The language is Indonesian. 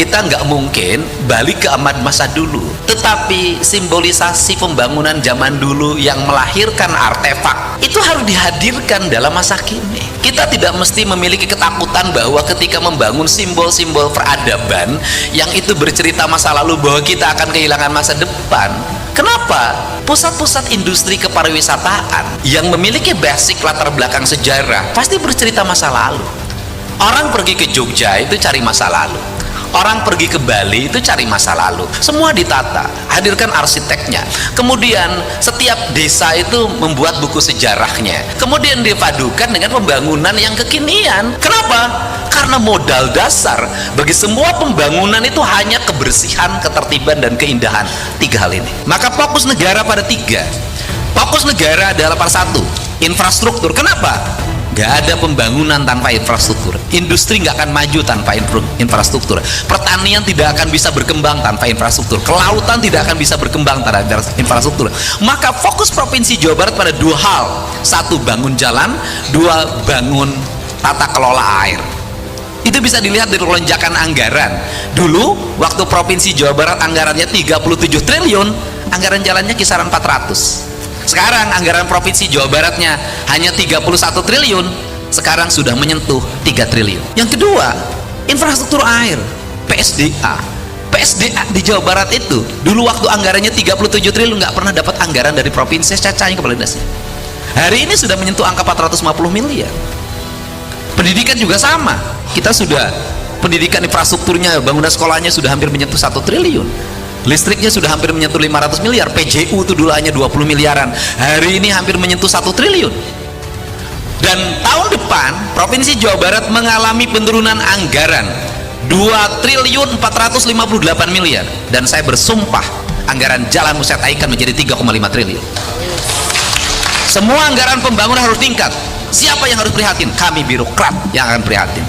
kita nggak mungkin balik ke masa dulu, tetapi simbolisasi pembangunan zaman dulu yang melahirkan artefak itu harus dihadirkan dalam masa kini. Kita tidak mesti memiliki ketakutan bahwa ketika membangun simbol-simbol peradaban yang itu bercerita masa lalu bahwa kita akan kehilangan masa depan. Kenapa? Pusat-pusat industri kepariwisataan yang memiliki basic latar belakang sejarah pasti bercerita masa lalu. Orang pergi ke Jogja itu cari masa lalu, orang pergi ke Bali itu cari masa lalu. Semua ditata, hadirkan arsiteknya. Kemudian setiap desa itu membuat buku sejarahnya, kemudian dipadukan dengan pembangunan yang kekinian. Kenapa? Karena modal dasar bagi semua pembangunan itu hanya kebersihan, ketertiban, dan keindahan. Tiga hal ini. Maka fokus negara pada tiga. Fokus negara adalah pada satu, infrastruktur. Kenapa? Gak ada pembangunan tanpa infrastruktur. Industri gak akan maju tanpa infrastruktur. Pertanian tidak akan bisa berkembang tanpa infrastruktur. Kelautan tidak akan bisa berkembang tanpa infrastruktur. Maka fokus Provinsi Jawa Barat pada dua hal. Satu, bangun jalan. Dua, bangun tata kelola air. Itu bisa dilihat dari lonjakan anggaran. Dulu waktu Provinsi Jawa Barat anggarannya 37 triliun, anggaran jalannya kisaran 400. Sekarang anggaran Provinsi Jawa Baratnya hanya 31 triliun, sekarang sudah menyentuh 3 triliun. Yang kedua, infrastruktur air, PSDA. PSDA di Jawa Barat itu dulu waktu anggarannya 37 triliun nggak pernah dapat anggaran dari provinsi, cacahnya kepala dinasnya. Hari ini sudah menyentuh angka 450 miliar. Pendidikan juga sama, kita sudah pendidikan infrastrukturnya, bangunan sekolahnya sudah hampir menyentuh 1 triliun. Listriknya sudah hampir menyentuh 500 miliar. PJU itu dulu hanya 20 miliaran, hari ini hampir menyentuh 1 triliun. Dan tahun depan Provinsi Jawa Barat mengalami penurunan anggaran 2 triliun 458 miliar. Dan saya bersumpah anggaran jalan Muset Aikan menjadi 3,5 triliun. Semua anggaran pembangunan harus tingkat. Siapa yang harus prihatin? Kami birokrat yang akan prihatin.